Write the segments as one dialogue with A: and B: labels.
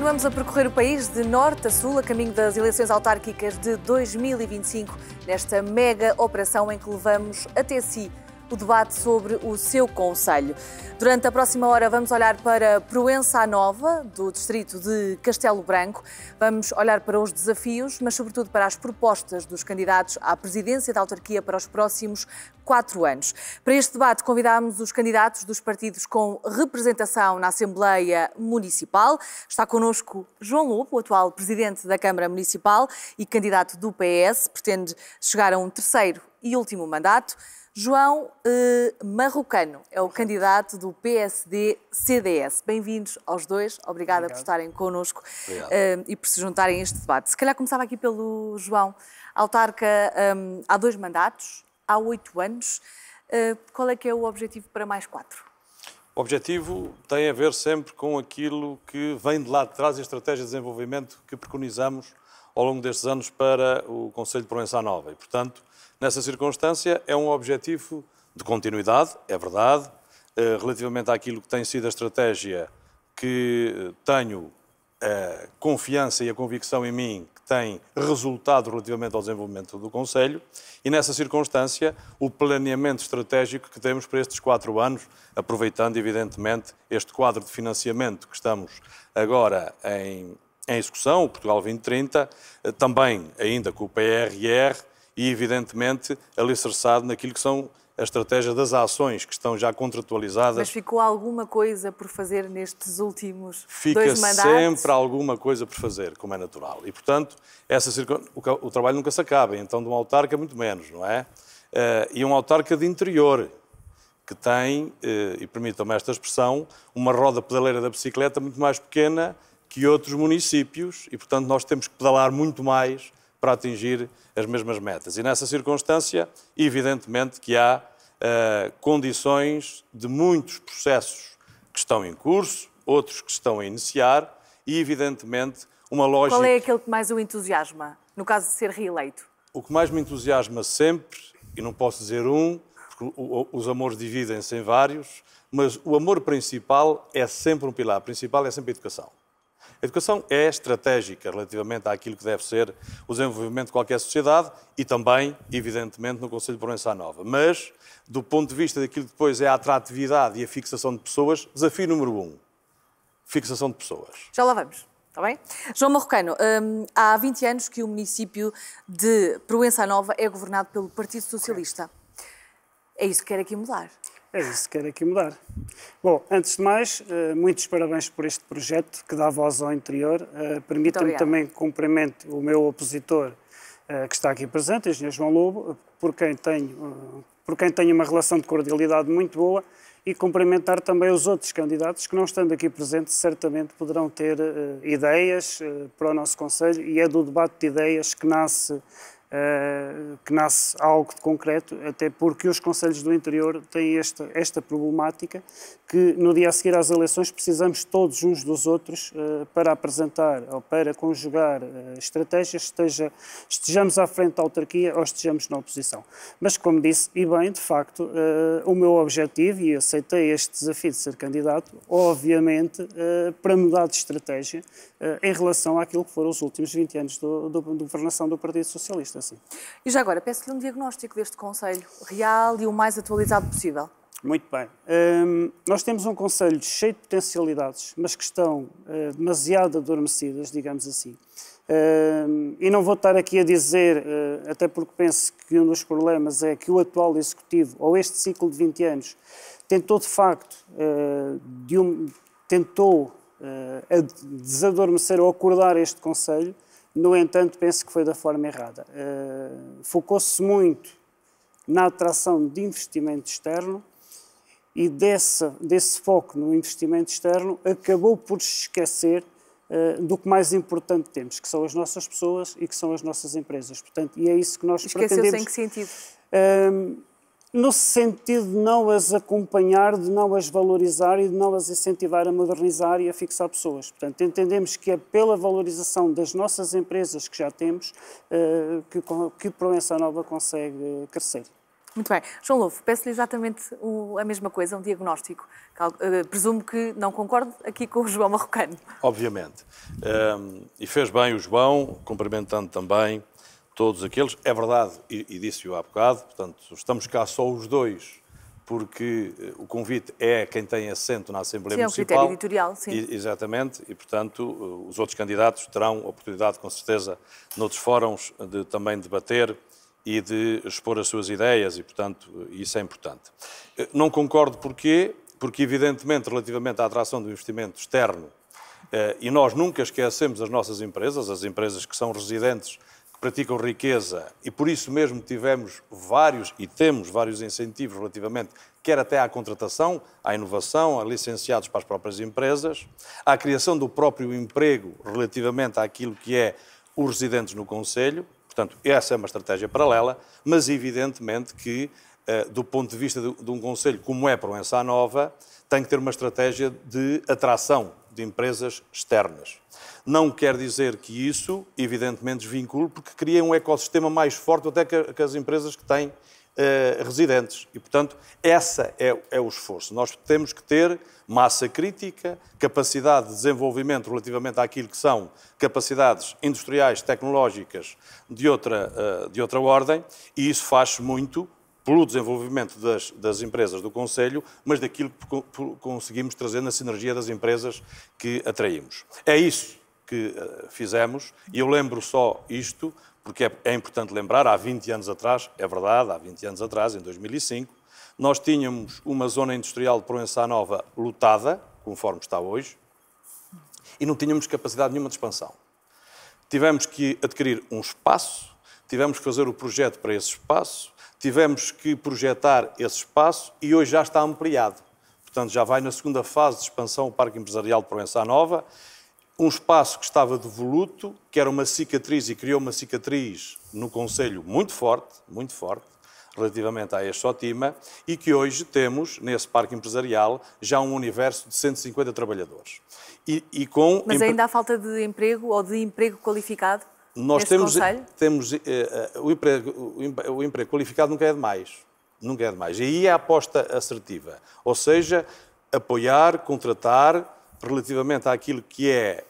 A: Continuamos a percorrer o país de norte a sul, a caminho das eleições autárquicas de 2025, nesta mega operação em que levamos até si o debate sobre o seu concelho. Durante a próxima hora vamos olhar para Proença Nova, do distrito de Castelo Branco. Vamos olhar para os desafios, mas sobretudo para as propostas dos candidatos à presidência da autarquia para os próximos 4 anos. Para este debate convidámos os candidatos dos partidos com representação na Assembleia Municipal. Está connosco João Lobo, o atual presidente da Câmara Municipal e candidato do PS, pretende chegar a um terceiro e último mandato. João Marrocano é o candidato do PSD-CDS. Bem-vindos aos dois. Obrigada por estarem connosco e por se juntarem a este debate. Se calhar começava aqui pelo João. Autarca há 2 mandatos, há 8 anos. Qual é que é o objetivo para mais 4?
B: O objetivo tem a ver sempre com aquilo que vem de lá de trás, a estratégia de desenvolvimento que preconizamos ao longo destes anos para o Concelho de Proença Nova. E, portanto, nessa circunstância, é um objetivo de continuidade, é verdade, relativamente àquilo que tem sido a estratégia que tenho a confiança e a convicção em mim que tem resultado relativamente ao desenvolvimento do Concelho e, nessa circunstância, o planeamento estratégico que temos para estes 4 anos, aproveitando, evidentemente, este quadro de financiamento que estamos agora em execução, o Portugal 2030, também ainda com o PRR, e, evidentemente, alicerçado naquilo que são a estratégia das ações que estão já contratualizadas. Mas
A: ficou alguma coisa por fazer nestes últimos 2 mandatos?
B: Fica sempre alguma coisa por fazer, como é natural. E, portanto, o trabalho nunca se acaba, então de um autarca muito menos, não é? E um autarca de interior, que tem, e permitam-me esta expressão, uma roda pedaleira da bicicleta muito mais pequena que outros municípios e, portanto, nós temos que pedalar muito mais para atingir as mesmas metas. E nessa circunstância, evidentemente que há condições de muitos processos que estão em curso, outros que estão a iniciar e, evidentemente, uma lógica...
A: Qual é aquele que mais o entusiasma, no caso de ser reeleito?
B: O que mais me entusiasma sempre, e não posso dizer um, porque os amores dividem-se em vários, mas o amor principal é sempre um pilar. O principal é sempre a educação. A educação é estratégica relativamente àquilo que deve ser o desenvolvimento de qualquer sociedade e também, evidentemente, no Concelho de Proença Nova. Mas, do ponto de vista daquilo que depois é a atratividade e a fixação de pessoas, desafio número 1, fixação de pessoas.
A: Já lá vamos, está bem? João Marrocano, há 20 anos que o município de Proença Nova é governado pelo Partido Socialista. É isso que quer aqui mudar?
C: É isso que quero aqui mudar. Bom, antes de mais, muitos parabéns por este projeto que dá voz ao interior. Permita-me também que cumprimente o meu opositor que está aqui presente, o engenheiro João Lobo, por quem tenho uma relação de cordialidade muito boa e cumprimentar também os outros candidatos que, não estando aqui presentes, certamente poderão ter ideias para o nosso Concelho e é do debate de ideias que nasce algo de concreto, até porque os concelhos do interior têm esta problemática que no dia a seguir às eleições precisamos todos uns dos outros para apresentar ou para conjugar estratégias, estejamos à frente da autarquia ou estejamos na oposição. Mas, como disse, e bem, de facto, o meu objetivo, e aceitei este desafio de ser candidato, obviamente, para mudar de estratégia em relação àquilo que foram os últimos 20 anos de governação do Partido Socialista. Sim.
A: E já agora, peço-lhe um diagnóstico deste Concelho real e o mais atualizado possível.
C: Muito bem. Nós temos um Concelho cheio de potencialidades, mas que estão demasiado adormecidas, digamos assim. E não vou estar aqui a dizer, até porque penso que um dos problemas é que o atual Executivo, ou este ciclo de 20 anos, tentou de facto, desadormecer ou acordar este Concelho. No entanto, penso que foi da forma errada. Focou-se muito na atração de investimento externo e desse foco no investimento externo acabou por se esquecer do que mais importante temos, que são as nossas pessoas e que são as nossas empresas. Portanto, e é isso que nós pretendemos.
A: Esqueceu-se em que sentido?
C: No sentido de não as acompanhar, de não as valorizar e de não as incentivar a modernizar e a fixar pessoas. Portanto, entendemos que é pela valorização das nossas empresas que já temos que Proença Nova consegue crescer.
A: Muito bem. João Loufo, peço-lhe exatamente a mesma coisa, um diagnóstico. Presumo que não concordo aqui com o João Marrocano.
B: Obviamente. E fez bem o João, cumprimentando também todos aqueles. É verdade, e disse-o há bocado, portanto, estamos cá só os dois, porque o convite é quem tem assento na Assembleia Municipal.
A: É um critério editorial, sim.
B: Exatamente, e portanto os outros candidatos terão oportunidade, com certeza, noutros fóruns, de também debater e de expor as suas ideias e, portanto, isso é importante. Não concordo porquê? Porque, evidentemente, relativamente à atração do investimento externo, e nós nunca esquecemos as nossas empresas, as empresas que são residentes, que praticam riqueza, e por isso mesmo tivemos vários, e temos vários incentivos relativamente, quer até à contratação, à inovação, a licenciados para as próprias empresas, à criação do próprio emprego relativamente àquilo que é os residentes no Conselho. Portanto, essa é uma estratégia paralela, mas evidentemente que, do ponto de vista de um Conselho como é Proença Nova, tem que ter uma estratégia de atração de empresas externas. Não quer dizer que isso, evidentemente, desvincule, porque cria um ecossistema mais forte até que as empresas que têm residentes. E, portanto, esse é o esforço. Nós temos que ter massa crítica, capacidade de desenvolvimento relativamente àquilo que são capacidades industriais, tecnológicas de outra ordem, e isso faz-se muito pelo desenvolvimento das empresas do Conselho, mas daquilo que conseguimos trazer na sinergia das empresas que atraímos. É isso que fizemos, e eu lembro só isto, porque é importante lembrar, há 20 anos atrás, é verdade, há 20 anos atrás, em 2005, nós tínhamos uma zona industrial de Proença Nova lotada, conforme está hoje, e não tínhamos capacidade nenhuma de expansão. Tivemos que adquirir um espaço, tivemos que fazer o projeto para esse espaço, tivemos que projetar esse espaço e hoje já está ampliado. Portanto, já vai na segunda fase de expansão o Parque Empresarial de Proença Nova, um espaço que estava devoluto, que era uma cicatriz e criou uma cicatriz no Conselho muito forte, relativamente a este Sotima, e que hoje temos, nesse Parque Empresarial, já um universo de 150 trabalhadores.
A: Mas ainda há falta de emprego ou de emprego qualificado?
B: Nós temos o emprego qualificado nunca é demais. Nunca é demais. E aí é a aposta assertiva. Ou seja, apoiar, contratar, relativamente àquilo que é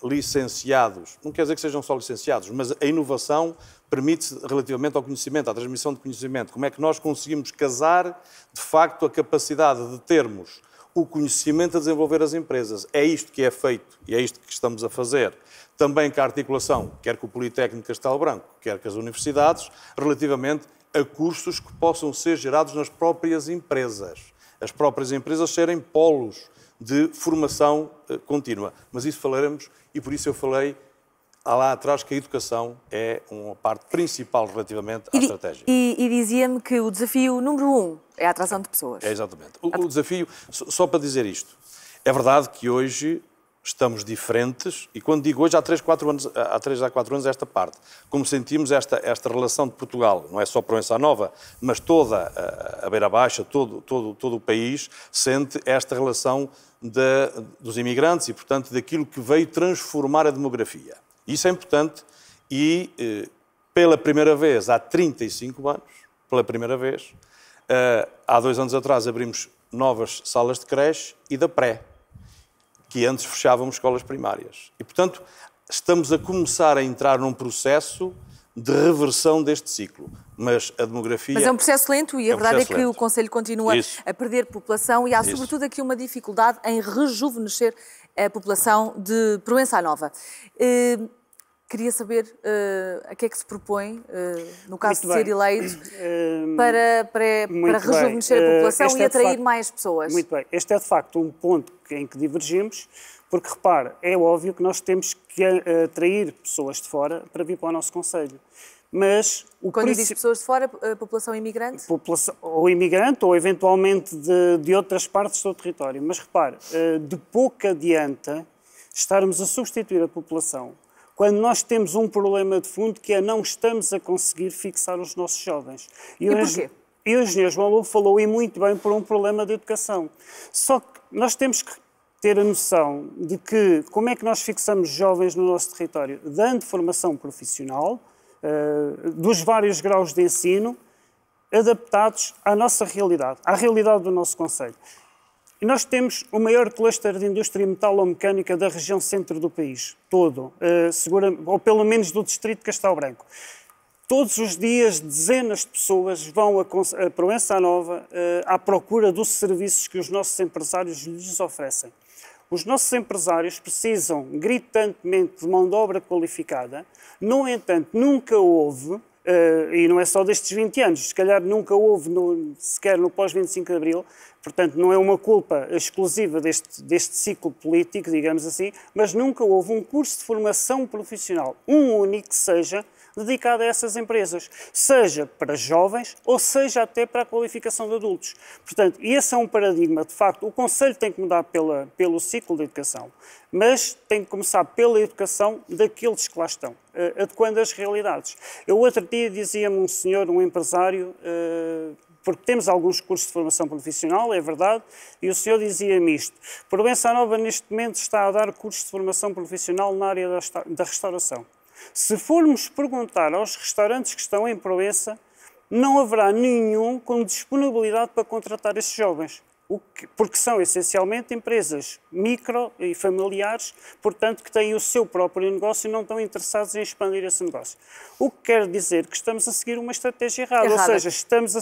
B: licenciados, não quer dizer que sejam só licenciados, mas a inovação permite-se relativamente ao conhecimento, à transmissão de conhecimento. Como é que nós conseguimos casar, de facto, a capacidade de termos o conhecimento a desenvolver as empresas. É isto que é feito e é isto que estamos a fazer. Também com a articulação, quer com o Politécnico de Castelo Branco, quer com as universidades, relativamente a cursos que possam ser gerados nas próprias empresas. As próprias empresas serem polos de formação contínua. Mas isso falaremos, e por isso eu falei lá atrás que a educação é uma parte principal relativamente à estratégia.
A: E dizia-me que o desafio número 1 é a atração de pessoas.
B: É exatamente. O desafio, só para dizer isto, é verdade que hoje estamos diferentes, e quando digo hoje, há 3 a 4 anos esta parte, como sentimos esta relação de Portugal, não é só Proença Nova, mas toda a Beira Baixa, todo o país, sente esta relação dos imigrantes e, portanto, daquilo que veio transformar a demografia. Isso é importante e, pela primeira vez, há 35 anos, pela primeira vez, há 2 anos atrás abrimos novas salas de creche e da pré, que antes fechávamos escolas primárias. E, portanto, estamos a começar a entrar num processo de reversão deste ciclo. Mas a demografia...
A: Mas é um processo lento e a verdade é que o Conselho continua a perder população e há, sobretudo, aqui uma dificuldade em rejuvenescer a população de Proença Nova. Queria saber a que é que se propõe, no caso de ser eleito, para rejuvenescer a população e atrair mais pessoas.
C: Muito bem. Este é, de facto, um ponto em que divergimos, porque, repare, é óbvio que nós temos que atrair pessoas de fora para vir para o nosso Conselho. Mas
A: quando diz pessoas de fora, a população imigrante?
C: Ou imigrante, ou eventualmente de outras partes do território. Mas, repare, de pouco adianta estarmos a substituir a população quando nós temos um problema de fundo que é não estamos a conseguir fixar os nossos jovens.
A: E porquê?
C: E o engenheiro João Loufo falou e muito bem por um problema de educação. Só que nós temos que ter a noção de que como é que nós fixamos jovens no nosso território? Dando formação profissional, dos vários graus de ensino, adaptados à nossa realidade, à realidade do nosso concelho. E nós temos o maior cluster de indústria metalomecânica da região centro do país, todo, ou pelo menos do distrito de Castelo Branco. Todos os dias, dezenas de pessoas vão a Proença Nova à procura dos serviços que os nossos empresários lhes oferecem. Os nossos empresários precisam gritantemente de mão de obra qualificada. No entanto, nunca houve, e não é só destes 20 anos, se calhar nunca houve sequer no pós-25 de Abril, portanto não é uma culpa exclusiva deste ciclo político, digamos assim, mas nunca houve um curso de formação profissional, um único que seja dedicado a essas empresas, seja para jovens ou seja até para a qualificação de adultos. Portanto, esse é um paradigma, de facto, o Conselho tem que mudar pelo ciclo de educação, mas tem que começar pela educação daqueles que lá estão, adequando as realidades. Eu outro dia dizia-me um senhor, um empresário, porque temos alguns cursos de formação profissional, é verdade, e o senhor dizia-me isto: Proença Nova neste momento está a dar cursos de formação profissional na área da restauração. Se formos perguntar aos restaurantes que estão em Proença, não haverá nenhum com disponibilidade para contratar esses jovens, porque são essencialmente empresas micro e familiares, portanto que têm o seu próprio negócio e não estão interessados em expandir esse negócio. O que quer dizer que estamos a seguir uma estratégia errada, ou seja, estamos a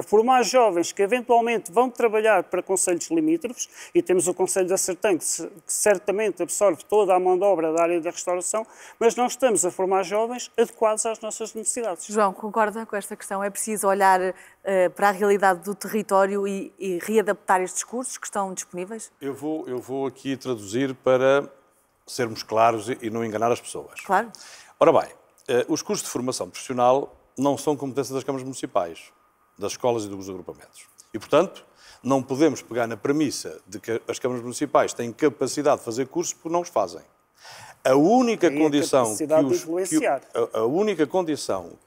C: formar jovens que eventualmente vão trabalhar para concelhos limítrofes, e temos o Concelho da Sertã, que certamente absorve toda a mão de obra da área da restauração, mas não estamos a formar jovens adequados às nossas necessidades.
A: João, concorda com esta questão? É preciso olhar para a realidade do território e readaptar estes cursos que estão disponíveis?
B: Eu vou aqui traduzir para sermos claros e não enganar as pessoas.
A: Claro.
B: Ora bem, os cursos de formação profissional não são competência das câmaras municipais, das escolas e dos agrupamentos. E, portanto, não podemos pegar na premissa de que as câmaras municipais têm capacidade de fazer cursos porque não os fazem. A única condição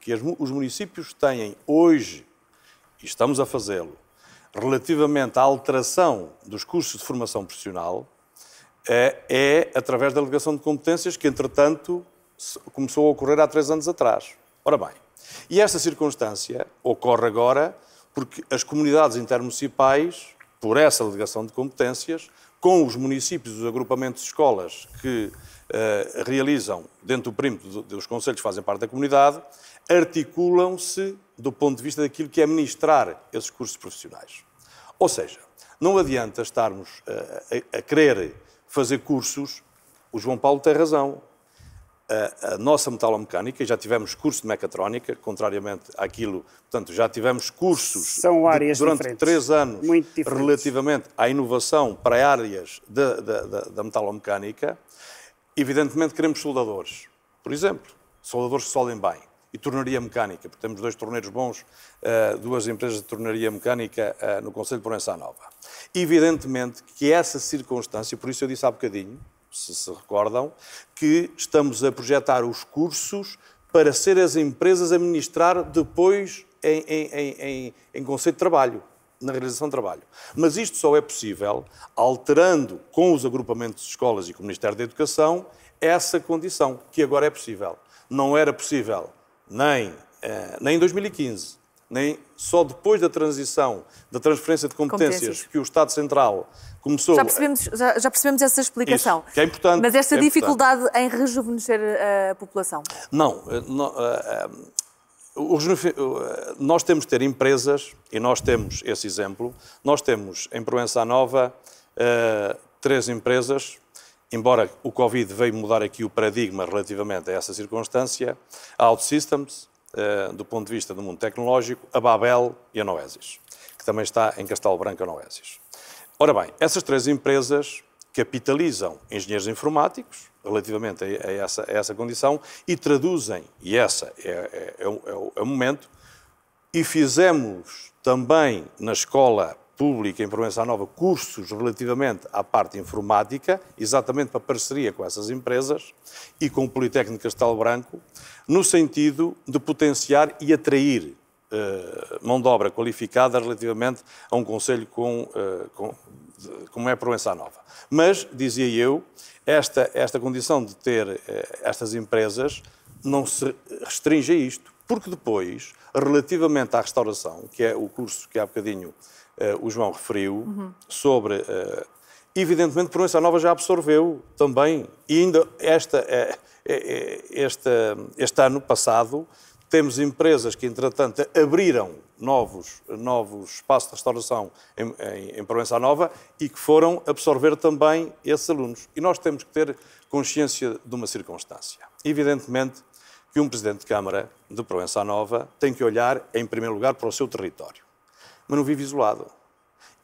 B: que os municípios têm hoje, e estamos a fazê-lo, relativamente à alteração dos cursos de formação profissional, é através da delegação de competências que, entretanto, começou a ocorrer há 3 anos atrás. Ora bem, e esta circunstância ocorre agora porque as comunidades intermunicipais, por essa delegação de competências, com os municípios, os agrupamentos de escolas que realizam dentro do perímetro dos concelhos que fazem parte da comunidade, articulam-se do ponto de vista daquilo que é ministrar esses cursos profissionais. Ou seja, não adianta estarmos a querer fazer cursos. O João Paulo tem razão. A nossa metalomecânica, e já tivemos curso de mecatrónica, contrariamente àquilo, portanto, já tivemos cursos durante 3 anos relativamente à inovação para áreas da metalomecânica. Evidentemente queremos soldadores, por exemplo, soldadores que soldem bem, e tornaria mecânica, porque temos 2 torneiros bons, 2 empresas de tornaria mecânica no Concelho de Proença Nova. Evidentemente que essa circunstância, por isso eu disse há bocadinho, se recordam, que estamos a projetar os cursos para ser as empresas a ministrar depois em conceito de trabalho, na realização de trabalho. Mas isto só é possível alterando com os agrupamentos de escolas e com o Ministério da Educação essa condição, que agora é possível. Não era possível nem em 2015, nem só depois da transição, da transferência de competências que o Estado Central começou...
A: Já percebemos essa explicação.
B: Isso, que é importante.
A: Mas esta dificuldade em rejuvenescer a população?
B: Não. Nós temos de ter empresas, e nós temos esse exemplo, nós temos em Proença Nova 3 empresas, embora o Covid veio mudar aqui o paradigma relativamente a essa circunstância, a OutSystems, do ponto de vista do mundo tecnológico, a Babel e a Noesis, que também está em Castelo Branco, a Noesis. Ora bem, essas 3 empresas capitalizam engenheiros informáticos relativamente a essa condição e traduzem, e esse é o momento, e fizemos também na escola pública em Proença Nova cursos relativamente à parte informática, exatamente para parceria com essas empresas e com o Politécnico de Castelo Branco, no sentido de potenciar e atrair mão de obra qualificada relativamente a um concelho como é Proença Nova. Mas, dizia eu, esta condição de ter estas empresas não se restringe a isto. Porque depois, relativamente à restauração, que é o curso que há bocadinho o João referiu, sobre... evidentemente, Proença Nova já absorveu também, e ainda este ano passado, temos empresas que, entretanto, abriram novos espaços de restauração em Proença Nova e que foram absorver também esses alunos. E nós temos que ter consciência de uma circunstância. Evidentemente que um Presidente de Câmara de Proença Nova tem que olhar, em primeiro lugar, para o seu território. Mas não vive isolado.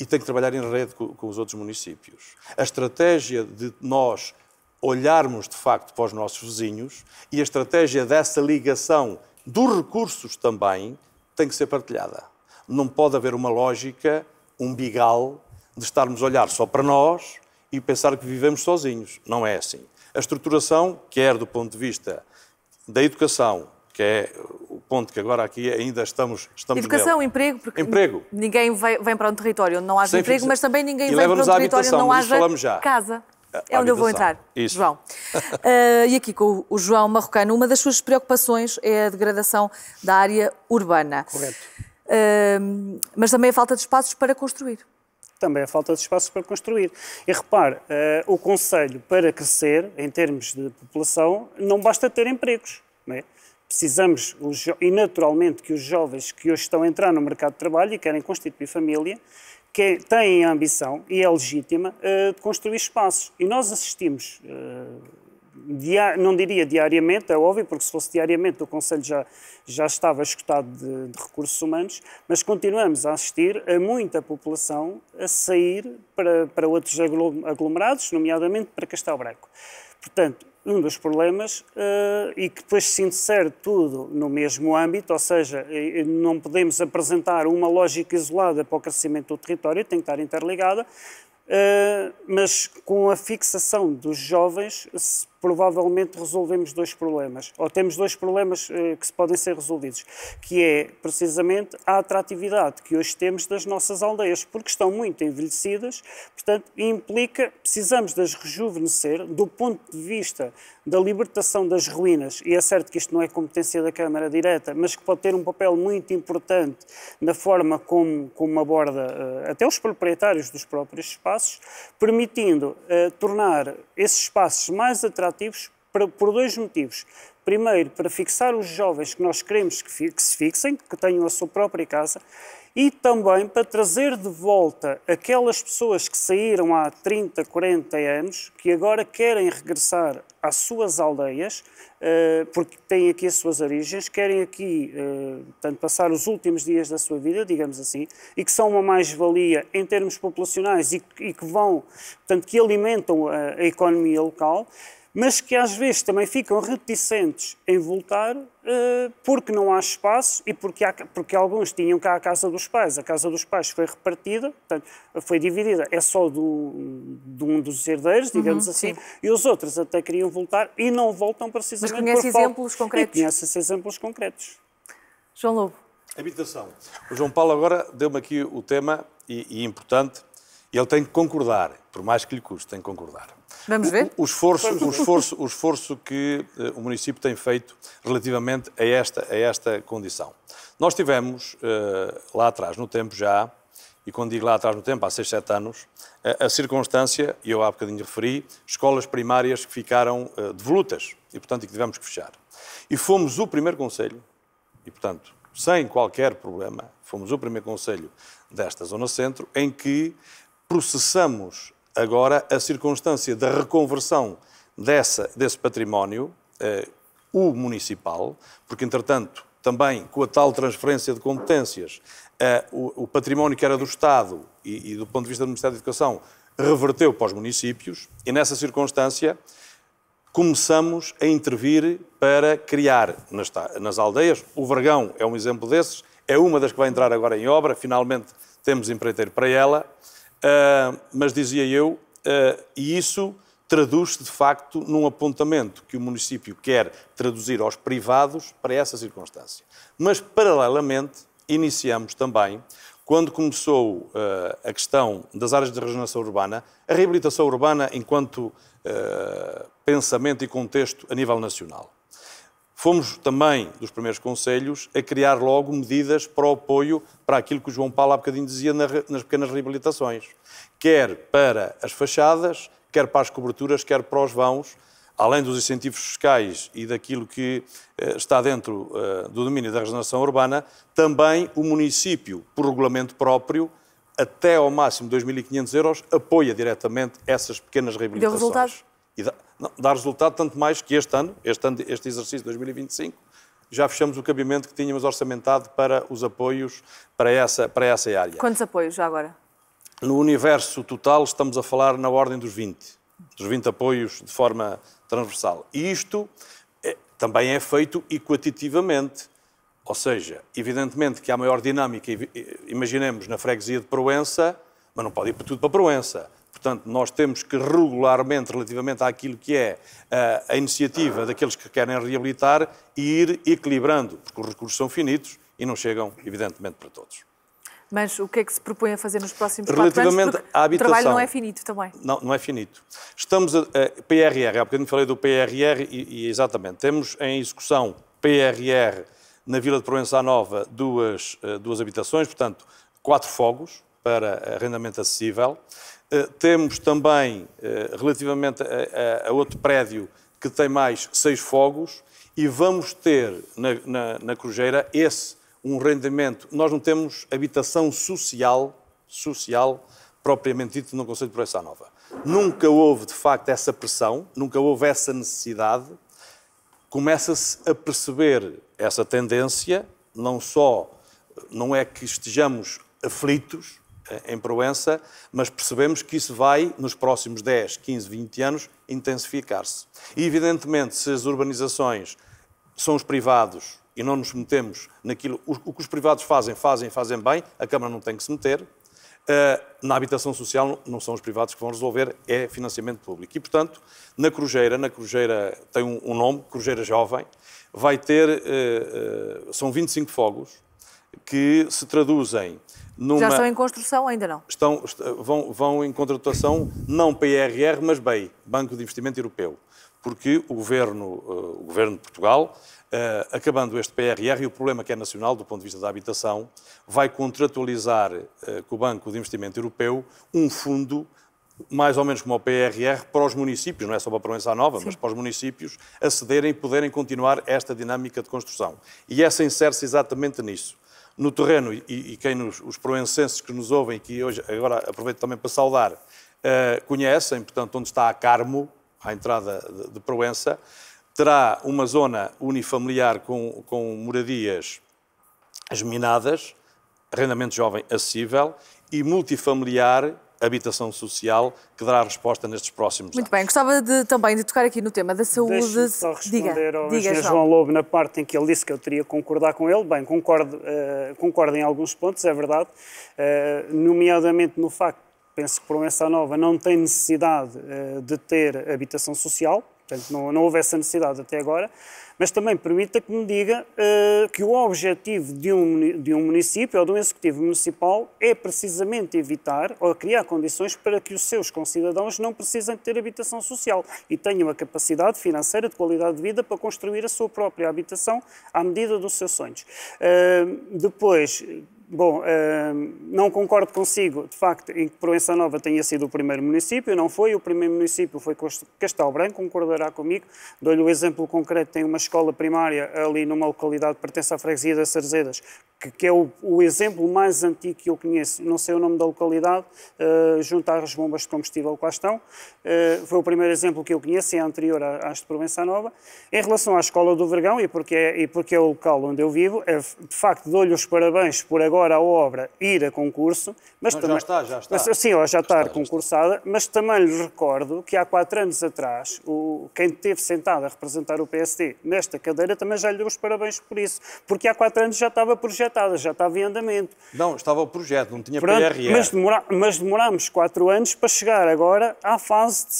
B: E tem que trabalhar em rede com os outros municípios. A estratégia de nós olharmos, de facto, para os nossos vizinhos e a estratégia dessa ligação dos recursos também tem que ser partilhada. Não pode haver uma lógica, um bigal, de estarmos a olhar só para nós e pensar que vivemos sozinhos. Não é assim. A estruturação, quer do ponto de vista da educação, que é o ponto que agora aqui ainda estamos
A: educação,
B: nele.
A: Emprego, porque
B: emprego.
A: Ninguém vem para um território onde não haja
B: Sem
A: emprego,
B: fixa...
A: mas também ninguém
B: e
A: vem para um território onde não haja
B: casa.
A: É onde eu vou entrar,
B: Isso.
A: João. E aqui com o João Marrocano, uma das suas preocupações é a degradação da área urbana.
C: Correto.
A: Mas também a falta de espaços para construir.
C: Também a falta de espaços para construir. E repare, o concelho para crescer, em termos de população, não basta ter empregos, não é? Precisamos, e naturalmente, que os jovens que hoje estão a entrar no mercado de trabalho e querem constituir família, que têm a ambição, e é legítima, de construir espaços. E nós assistimos, não diria diariamente, é óbvio, porque se fosse diariamente o Conselho já estava esgotado de recursos humanos, mas continuamos a assistir a muita população a sair para outros aglomerados, nomeadamente para Castelo Branco. Portanto, um dos problemas, e que depois se insere tudo no mesmo âmbito, ou seja, não podemos apresentar uma lógica isolada para o crescimento do território, tem que estar interligada, mas com a fixação dos jovens, provavelmente resolvemos dois problemas, ou temos dois problemas que podem ser resolvidos, que é precisamente a atratividade que hoje temos das nossas aldeias, porque estão muito envelhecidas, portanto, precisamos de as rejuvenescer do ponto de vista da libertação das ruínas, e é certo que isto não é competência da Câmara direta, mas que pode ter um papel muito importante na forma como aborda até os proprietários dos próprios espaços, permitindo tornar esses espaços mais atrativos por dois motivos. Primeiro, para fixar os jovens que nós queremos que se fixem, que tenham a sua própria casa, e também para trazer de volta aquelas pessoas que saíram há 30, 40 anos, que agora querem regressar às suas aldeias, porque têm aqui as suas origens, querem aqui portanto, passar os últimos dias da sua vida, digamos assim, e que são uma mais-valia em termos populacionais e que vão, portanto, que alimentam a economia local, mas que às vezes também ficam reticentes em voltar porque não há espaço e porque alguns tinham cá a casa dos pais. A casa dos pais foi repartida, portanto, foi dividida, é só de um dos herdeiros, digamos assim, sim. E os outros até queriam voltar e não voltam precisamente por falta.
A: Mas conhece exemplos concretos?
C: E conhece esses exemplos concretos.
A: João Lobo.
B: Habitação. O João Paulo agora deu-me aqui o tema e importante, e ele tem que concordar, por mais que lhe custe, tem que concordar.
A: Vamos ver?
B: O esforço que o município tem feito relativamente a esta condição. Nós tivemos lá atrás, no tempo já, e quando digo lá atrás no tempo, há 6, 7 anos, a circunstância, e eu há bocadinho referi, escolas primárias que ficaram devolutas e, portanto, que tivemos que fechar. E fomos o primeiro concelho, e, portanto, sem qualquer problema, fomos o primeiro concelho desta Zona Centro, em que processamos agora a circunstância da reconversão desse património, o municipal, porque, entretanto, também com a tal transferência de competências, o património que era do Estado e do ponto de vista do Ministério da Educação reverteu para os municípios e, nessa circunstância, começamos a intervir para criar nas aldeias. O Vergão é um exemplo desses, é uma das que vai entrar agora em obra, finalmente temos empreiteiro para ela, mas dizia eu, e isso traduz-se de facto num apontamento que o município quer traduzir aos privados para essa circunstância. Mas, paralelamente, iniciamos também, quando começou a questão das áreas de regeneração urbana, a reabilitação urbana enquanto pensamento e contexto a nível nacional. Fomos também dos primeiros conselhos a criar logo medidas para o apoio para aquilo que o João Paulo há bocadinho dizia nas pequenas reabilitações. Quer para as fachadas, quer para as coberturas, quer para os vãos, além dos incentivos fiscais e daquilo que está dentro do domínio da regeneração urbana, também o município, por regulamento próprio, até ao máximo 2.500 euros, apoia diretamente essas pequenas reabilitações.
A: Deu resultado?
B: Dá resultado, tanto mais que este exercício de 2025, já fechamos o cabimento que tínhamos orçamentado para os apoios para essa área.
A: Quantos apoios já agora?
B: No universo total estamos a falar na ordem dos 20 apoios de forma transversal. E isto também é feito equitativamente. Ou seja, evidentemente que há maior dinâmica, imaginemos, na freguesia de Proença, mas não pode ir tudo para Proença. Portanto, nós temos que regularmente, relativamente àquilo que é a iniciativa daqueles que querem reabilitar, ir equilibrando, porque os recursos são finitos e não chegam, evidentemente, para todos.
A: Mas o que é que se propõe a fazer nos próximos 4 anos?
B: Relativamente à habitação,
A: o trabalho não é finito também.
B: Não é finito. Estamos a PRR, há bocadinho falei do PRR e exatamente, temos em execução PRR na Vila de Proença Nova duas habitações, portanto, 4 fogos para arrendamento acessível. Temos também, relativamente a outro prédio que tem mais 6 fogos, e vamos ter na Corujeira um rendimento. Nós não temos habitação social propriamente dito no Concelho de Proença Nova. Nunca houve, de facto, essa pressão, nunca houve essa necessidade. Começa-se a perceber essa tendência, não é que estejamos aflitos em Proença, mas percebemos que isso vai, nos próximos 10, 15, 20 anos, intensificar-se. E, evidentemente, se as urbanizações são os privados e não nos metemos naquilo... O que os privados fazem bem, a Câmara não tem que se meter. Na habitação social não são os privados que vão resolver, é financiamento público. E, portanto, na Corujeira tem um nome, Corujeira Jovem, vai ter... são 25 fogos que se traduzem numa...
A: Já estão em construção, ainda não?
B: Vão em contratação, não PRR, mas BEI, Banco de Investimento Europeu. Porque o Governo de Portugal, acabando este PRR, e o problema que é nacional do ponto de vista da habitação, vai contratualizar com o Banco de Investimento Europeu um fundo, mais ou menos como o PRR, para os municípios, não é só para a Proença Nova, mas para os municípios acederem e poderem continuar esta dinâmica de construção. E essa insere-se exatamente nisso. No terreno, e os proencenses que nos ouvem, que hoje, agora aproveito também para saudar, conhecem, portanto, onde está a Carmo, à entrada de Proença, terá uma zona unifamiliar com moradias geminadas, arrendamento jovem acessível, e multifamiliar, habitação social, que dará resposta nestes próximos anos.
A: Muito bem, gostava também de tocar aqui no tema da saúde.
C: Deixe-me só responder ao engenheiro João Lobo na parte em que ele disse que eu teria que concordar com ele. Bem, concordo em alguns pontos, é verdade, nomeadamente no facto, penso que Proença Nova não tem necessidade de ter habitação social, portanto não houve essa necessidade até agora, mas também permita que me diga que o objetivo de um município ou de um executivo municipal é precisamente evitar ou criar condições para que os seus concidadãos não precisem ter habitação social e tenham a capacidade financeira de qualidade de vida para construir a sua própria habitação à medida dos seus sonhos. Depois... Bom, não concordo consigo, de facto, em que Proença Nova tenha sido o primeiro município, não foi. O primeiro município foi Castelo Branco, concordará comigo. Dou-lhe o exemplo concreto, tem uma escola primária ali numa localidade que pertence à freguesia das Sarzedas, que é o exemplo mais antigo que eu conheço, não sei o nome da localidade, junto às bombas de combustível que lá estão. Foi o primeiro exemplo que eu conheço, é anterior às de Proença Nova. Em relação à Escola do Vergão, e porque é o local onde eu vivo, de facto dou-lhe os parabéns por agora a obra ir a concurso, mas
B: não,
C: também...
B: Já está.
C: Sim, já está concursada, mas também lhe recordo que há 4 anos atrás, quem esteve sentado a representar o PSD nesta cadeira também já lhe deu os parabéns por isso, porque há 4 anos já estava projetada, já estava em andamento.
B: Não, estava o projeto, não tinha PRR.
C: Mas demorámos 4 anos para chegar agora à fase de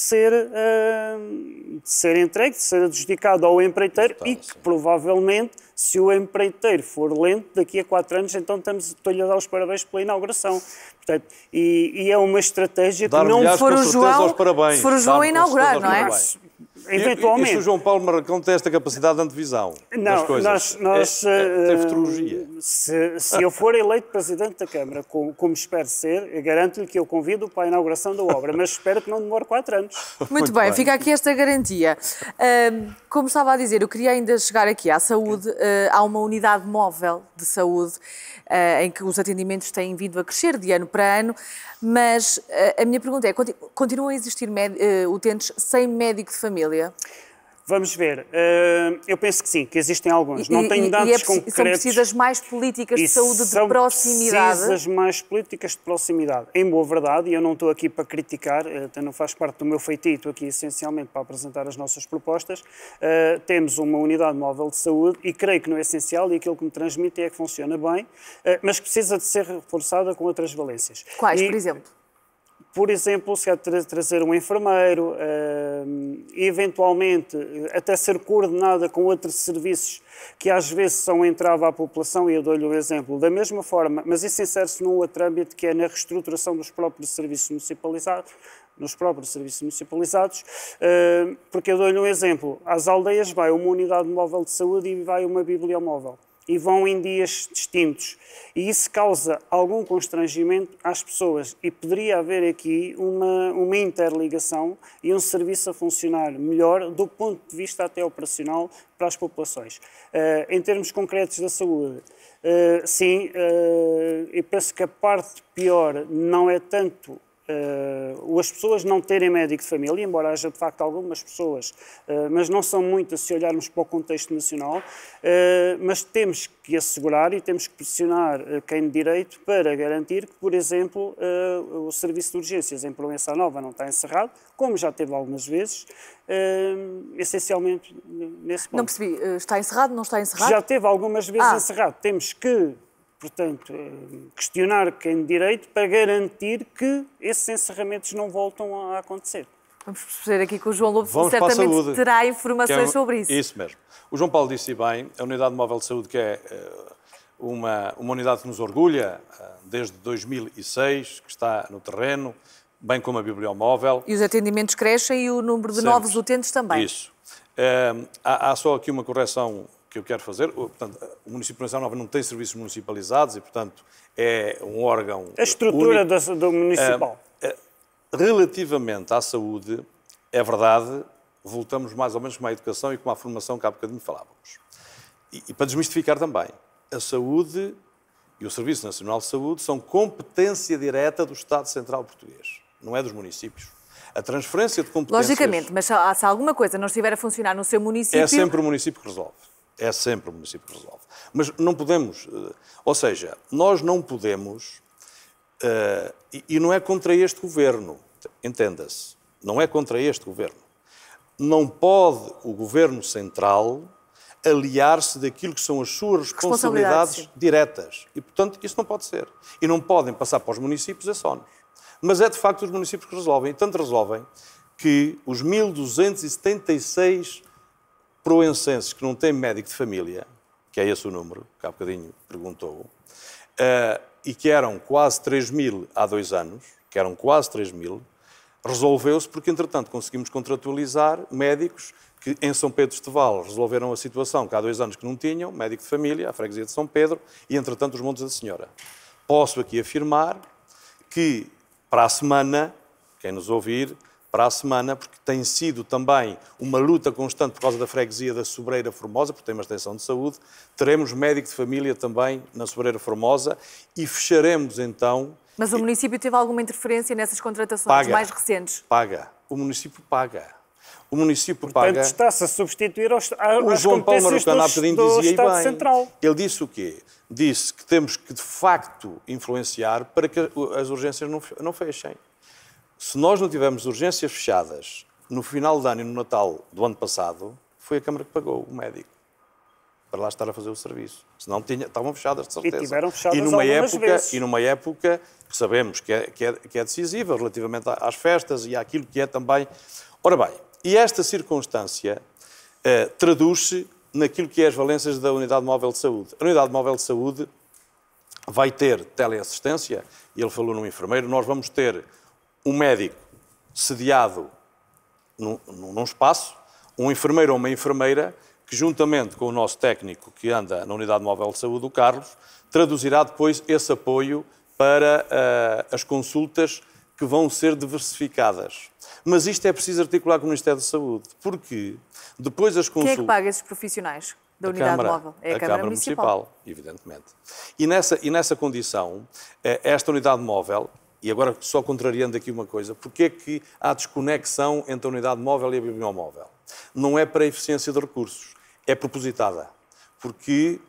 C: ser entregue, de ser adjudicado ao empreiteiro e que provavelmente, se o empreiteiro for lento, daqui a 4 anos, então estou-lhe a dar os parabéns pela inauguração. Portanto, e é uma estratégia que não
A: for o João, se for o João a inaugurar, não é?
C: eventualmente...
B: E o João Paulo Marracão tem esta capacidade de antevisão das coisas. Tem futurologia.
C: Se eu for eleito Presidente da Câmara, como espero ser, garanto-lhe que eu convido para a inauguração da obra, mas espero que não demore 4 anos.
A: Muito bem, fica aqui esta garantia. Como estava a dizer, eu queria ainda chegar aqui à saúde. Há uma unidade móvel de saúde em que os atendimentos têm vindo a crescer de ano para ano, mas a minha pergunta é, continuam a existir utentes sem médico de família?
C: Vamos ver. Eu penso que sim, que existem alguns. Não tenho dados concretos.
A: São precisas mais políticas de saúde de proximidade?
C: São precisas mais políticas de proximidade. Em boa verdade, e eu não estou aqui para criticar, até não faz parte do meu feitio, estou aqui essencialmente para apresentar as nossas propostas. Temos uma unidade móvel de saúde e creio que no essencial, e aquilo que me transmite é que funciona bem, mas precisa de ser reforçada com outras valências.
A: Quais, por exemplo?
C: Por exemplo, se quer trazer um enfermeiro, eventualmente até ser coordenada com outros serviços que às vezes são entrave à população, e eu dou-lhe o exemplo, da mesma forma, mas isso insere-se num outro âmbito que é na reestruturação dos próprios serviços municipalizados, porque eu dou-lhe um exemplo, às aldeias vai uma unidade móvel de saúde e vai uma bibliomóvel. E vão em dias distintos. E isso causa algum constrangimento às pessoas. E poderia haver aqui uma interligação e um serviço a funcionar melhor do ponto de vista até operacional para as populações. Em termos concretos da saúde, sim, eu penso que a parte pior não é tanto as pessoas não terem médico de família, embora haja de facto algumas pessoas, mas não são muitas se olharmos para o contexto nacional, mas temos que assegurar e temos que pressionar quem de direito para garantir que, por exemplo, o serviço de urgências em Proença Nova não está encerrado, como já teve algumas vezes, essencialmente nesse ponto.
A: Não percebi, está encerrado, não está encerrado?
C: Já teve algumas vezes encerrado. Temos que, portanto, questionar quem de direito para garantir que esses encerramentos não voltam a acontecer.
A: Vamos perceber aqui com o João Lobo, que certamente terá informações sobre isso.
B: Isso mesmo. O João Paulo disse bem, a Unidade Móvel de Saúde, que é uma unidade que nos orgulha desde 2006, que está no terreno, bem como a bibliomóvel.
A: E os atendimentos crescem e o número de novos utentes também.
B: Isso. Há só aqui uma correção que eu quero fazer. Portanto, o município de Proença Nova não tem serviços municipalizados e, portanto, é um órgão
C: a estrutura do municipal.
B: Relativamente à saúde, é verdade, voltamos mais ou menos com a educação e com a formação que há bocadinho falávamos. E para desmistificar também, a saúde e o Serviço Nacional de Saúde são competência direta do Estado Central Português, não é dos municípios. A transferência de competências...
A: Logicamente, mas se alguma coisa não estiver a funcionar no seu município...
B: É sempre o município que resolve. É sempre o município que resolve. Mas não podemos... Ou seja, nós não podemos... E não é contra este governo, entenda-se. Não é contra este governo. Não pode o governo central aliar-se daquilo que são as suas responsabilidades diretas. E, portanto, isso não pode ser. E não podem passar para os municípios esse ónus. Mas é, de facto, os municípios que resolvem. E tanto resolvem que os 1.276 proencenses que não têm médico de família, que é esse o número, que há bocadinho perguntou, e que eram quase 3.000 há 2 anos, resolveu-se porque, entretanto, conseguimos contratualizar médicos que em São Pedro de Esteval resolveram a situação que há 2 anos que não tinham, médico de família, a freguesia de São Pedro, e, entretanto, os Montes da Senhora. Posso aqui afirmar que, para a semana, quem nos ouvir, para a semana, porque tem sido também uma luta constante por causa da freguesia da Sobreira Formosa, porque tem uma extensão de saúde, teremos médico de família também na Sobreira Formosa e fecharemos então...
A: Mas o município teve alguma interferência nessas contratações mais recentes?
B: Paga. O município paga. O município
C: Portanto,
B: paga...
C: está-se a substituir às
B: o João Paulo Marracão há bocadinho dizia
C: Estado
B: bem.
C: Central.
B: Ele disse o quê? Disse que temos que, de facto, influenciar para que as urgências não fechem. Se nós não tivermos urgências fechadas no final de ano e no Natal do ano passado, foi a Câmara que pagou o médico para lá estar a fazer o serviço. Senão estavam fechadas, de certeza.
C: E tiveram fechadas algumas vezes.
B: E numa época que sabemos que é decisiva relativamente às festas e àquilo que é também... Ora bem, e esta circunstância traduz-se naquilo que é as valências da Unidade Móvel de Saúde. A Unidade Móvel de Saúde vai ter teleassistência, e ele falou num enfermeiro, nós vamos ter um médico sediado num espaço um enfermeiro ou uma enfermeira que, juntamente com o nosso técnico que anda na Unidade Móvel de Saúde, o Carlos, traduzirá depois esse apoio para as consultas que vão ser diversificadas. Mas isto é preciso articular com o Ministério da Saúde, porque depois as consultas...
A: Quem é que paga esses profissionais da Unidade Móvel? É a Câmara Municipal,
B: evidentemente. E nessa condição, esta Unidade Móvel, e agora só contrariando aqui uma coisa, porque é que há desconexão entre a Unidade Móvel e a bibliomóvel? Não é para a eficiência de recursos, é propositada. Porque,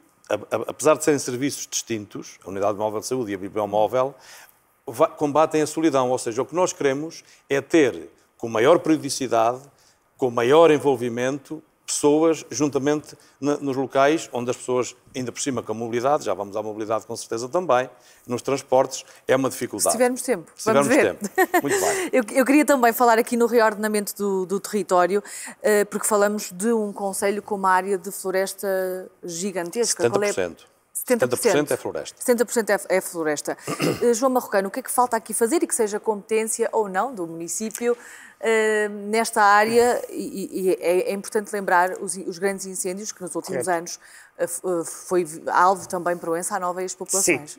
B: apesar de serem serviços distintos, a Unidade Móvel de Saúde e a bibliomóvel, combatem a solidão. Ou seja, o que nós queremos é ter, com maior periodicidade, com maior envolvimento, pessoas juntamente nos locais onde as pessoas, ainda por cima com a mobilidade, já vamos à mobilidade com certeza também, nos transportes, é uma dificuldade.
A: Se tivermos tempo,
B: Se
A: vamos ver.
B: tempo. Muito bem.
A: Eu queria também falar aqui no reordenamento do território, porque falamos de um concelho com uma área de floresta gigantesca.
B: 70%.
A: Qual é?
B: 70% é floresta.
A: 70% é floresta. João Marrocano, o que é que falta aqui fazer e que seja competência ou não do município nesta área? E é importante lembrar os grandes incêndios que nos últimos anos foi alvo também para o Proença Nova e as populações.
C: Sim,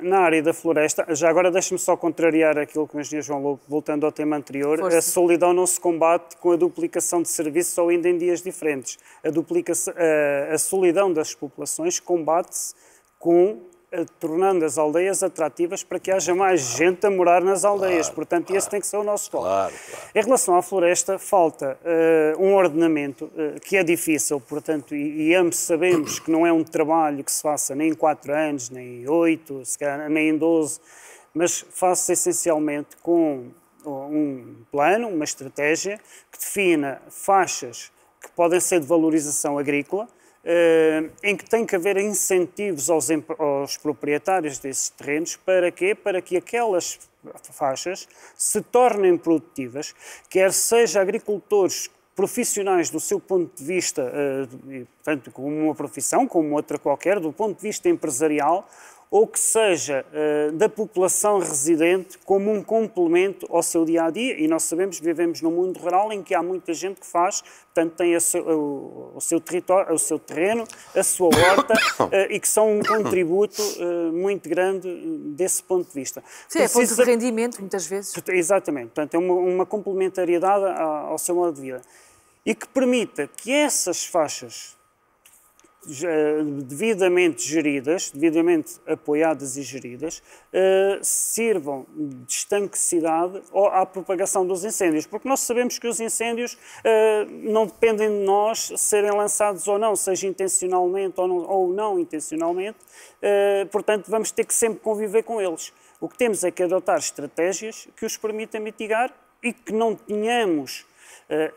C: na área da floresta, já agora deixe-me só contrariar aquilo que o engenheiro João Lobo, voltando ao tema anterior,
A: Força.
C: A solidão não se combate com a duplicação de serviços ou ainda em dias diferentes. A solidão das populações combate-se tornando as aldeias atrativas para que haja mais gente a morar nas aldeias. Portanto, esse tem que ser o nosso foco. Em relação à floresta, falta um ordenamento que é difícil, portanto, e ambos sabemos que não é um trabalho que se faça nem em 4 anos, nem em 8, se calhar, nem em 12, mas faz-se essencialmente com um plano, uma estratégia que defina faixas que podem ser de valorização agrícola, em que tem que haver incentivos aos proprietários desses terrenos. Para quê? Para que aquelas faixas se tornem produtivas, quer seja agricultores profissionais do seu ponto de vista, tanto como uma profissão, como outra qualquer, do ponto de vista empresarial, ou que seja da população residente como um complemento ao seu dia-a-dia. E nós sabemos que vivemos num mundo rural em que há muita gente que faz, portanto tem o seu território, o seu terreno, a sua horta, e que são um contributo muito grande desse ponto de vista.
A: Sim, é fonte de rendimento, muitas vezes.
C: Exatamente, portanto é uma complementariedade ao seu modo de vida. E que permita que essas faixas devidamente geridas, devidamente apoiadas e geridas, sirvam de estanquecidade à propagação dos incêndios, porque nós sabemos que os incêndios não dependem de nós serem lançados ou não, seja intencionalmente ou não intencionalmente, portanto vamos ter que sempre conviver com eles. O que temos é que adotar estratégias que os permitam mitigar e que não tenhamos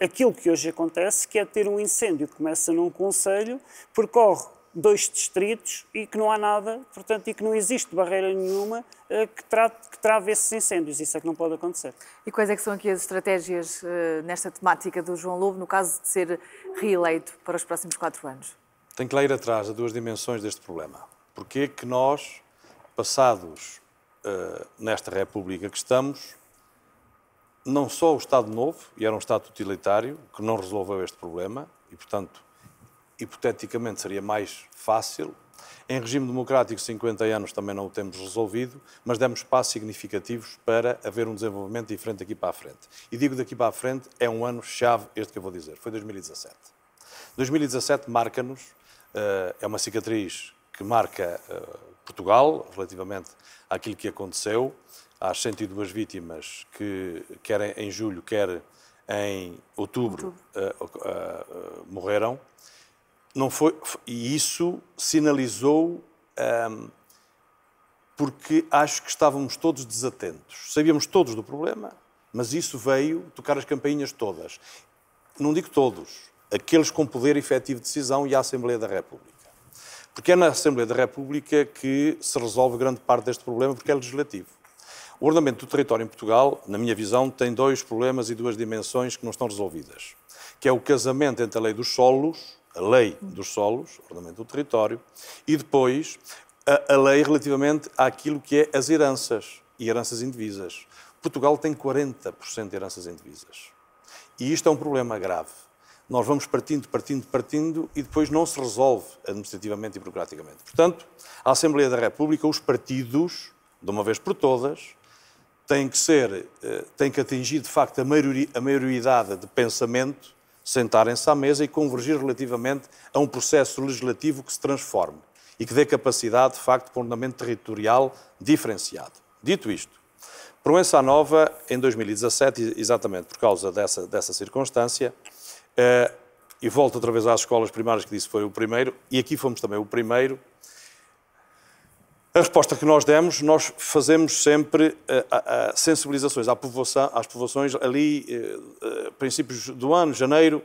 C: aquilo que hoje acontece, que é ter um incêndio que começa num concelho, percorre 2 distritos e que não há nada, portanto, e que não existe barreira nenhuma que trave esses incêndios. Isso é que não pode acontecer. E
A: quais é que são aqui as estratégias nesta temática do João Lobo, no caso de ser reeleito para os próximos 4 anos?
B: Tem que lá ir atrás de 2 dimensões deste problema. Porquê que nós, passados nesta República que estamos, não só o Estado Novo, e era um Estado totalitário, que não resolveu este problema, e, portanto, hipoteticamente seria mais fácil. Em regime democrático, 50 anos também não o temos resolvido, mas demos passos significativos para haver um desenvolvimento diferente daqui para a frente. E digo daqui para a frente, é um ano-chave este que eu vou dizer, foi 2017. 2017 marca-nos, é uma cicatriz que marca Portugal, relativamente àquilo que aconteceu, às 102 vítimas que, quer em julho, quer em outubro, morreram. Não foi, e isso sinalizou, porque acho que estávamos todos desatentos. Sabíamos todos do problema, mas isso veio tocar as campainhas todas. Não digo todos, aqueles com poder efetivo de decisão e a Assembleia da República. Porque é na Assembleia da República que se resolve grande parte deste problema, porque é legislativo. O ordenamento do território em Portugal, na minha visão, tem 2 problemas e 2 dimensões que não estão resolvidas, que é o casamento entre a lei dos solos, o ordenamento do território, e depois a lei relativamente àquilo que é as heranças e heranças indivisas. Portugal tem 40% de heranças indivisas. E isto é um problema grave. nós vamos partindo e depois não se resolve administrativamente e burocraticamente. Portanto, a Assembleia da República, os partidos, de uma vez por todas, têm que atingir, de facto, a maioridade de pensamento, sentarem-se à mesa e convergir relativamente a um processo legislativo que se transforme e que dê capacidade, de facto, para um ordenamento territorial diferenciado. Dito isto, Proença Nova, em 2017, exatamente por causa dessa circunstância, e volto outra vez às escolas primárias que disse que foi o primeiro, e aqui fomos também o primeiro, a resposta que nós demos, nós fazemos sempre sensibilizações às povoações ali, princípios do ano, janeiro,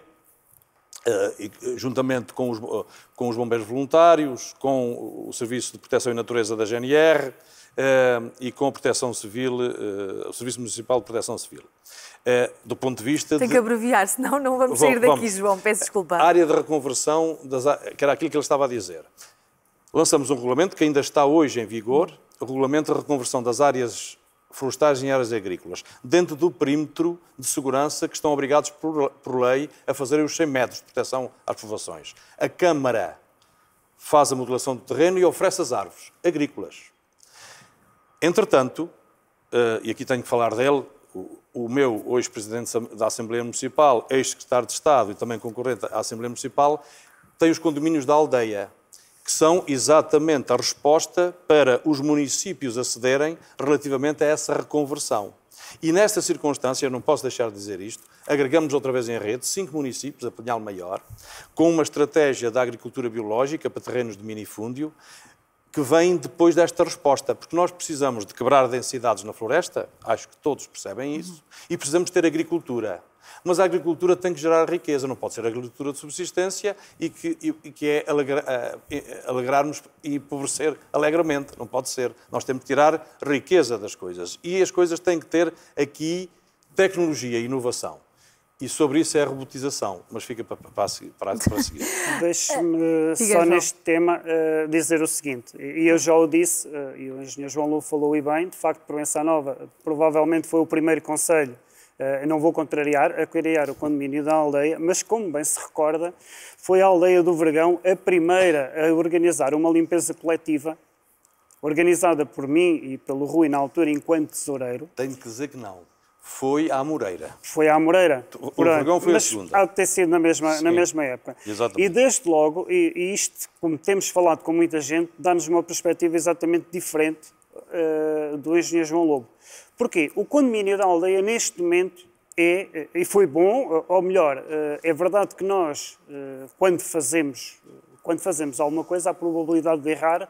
B: juntamente com os bombeiros voluntários, com o Serviço de Proteção e Natureza da GNR e com a Proteção Civil, o Serviço Municipal de Proteção Civil. Do ponto de vista
A: Tem que abreviar, senão não vamos sair daqui, João, peço desculpa.
B: A área de reconversão, que era aquilo que ele estava a dizer. Lançamos um regulamento que ainda está hoje em vigor, o regulamento de reconversão das áreas florestais em áreas agrícolas, dentro do perímetro de segurança que estão obrigados por lei a fazerem os 100 metros de proteção às povoações. A Câmara faz a modelação do terreno e oferece as árvores agrícolas. Entretanto, e aqui tenho que falar dele, o meu hoje Presidente da Assembleia Municipal, ex-Secretário de Estado e também concorrente à Assembleia Municipal, tem os condomínios da aldeia, que são exatamente a resposta para os municípios acederem relativamente a essa reconversão. E nesta circunstância, eu não posso deixar de dizer isto, agregamos outra vez em rede 5 municípios, a Pinhal Maior, com uma estratégia da agricultura biológica para terrenos de minifúndio, que vem depois desta resposta, porque nós precisamos de quebrar densidades na floresta, acho que todos percebem isso, e precisamos ter agricultura. Mas a agricultura tem que gerar riqueza, não pode ser agricultura de subsistência e que é alegrarmos e empobrecer alegremente, não pode ser. Nós temos que tirar riqueza das coisas e as coisas têm que ter tecnologia e inovação. E sobre isso é a robotização, mas fica para seguir.
C: Deixe-me só neste tema dizer o seguinte, e eu já o disse, e o engenheiro João Lobo falou e bem, de facto Proença Nova provavelmente foi o primeiro concelho, eu não vou contrariar, a criar o condomínio da aldeia, mas como bem se recorda, foi a aldeia do Vergão a primeira a organizar uma limpeza coletiva, organizada por mim e pelo Rui na altura enquanto tesoureiro.
B: Tenho que dizer que não. Foi à Moreira.
C: Foi à Moreira.
B: O Vergão foi a segunda.
C: Há de ter sido na mesma época.
B: Exatamente.
C: E desde logo, e isto, como temos falado com muita gente, dá-nos uma perspectiva exatamente diferente do engenheiro João Lobo. Porquê? O condomínio da aldeia, neste momento, e foi bom, ou melhor, é verdade que nós, quando fazemos alguma coisa, a probabilidade de errar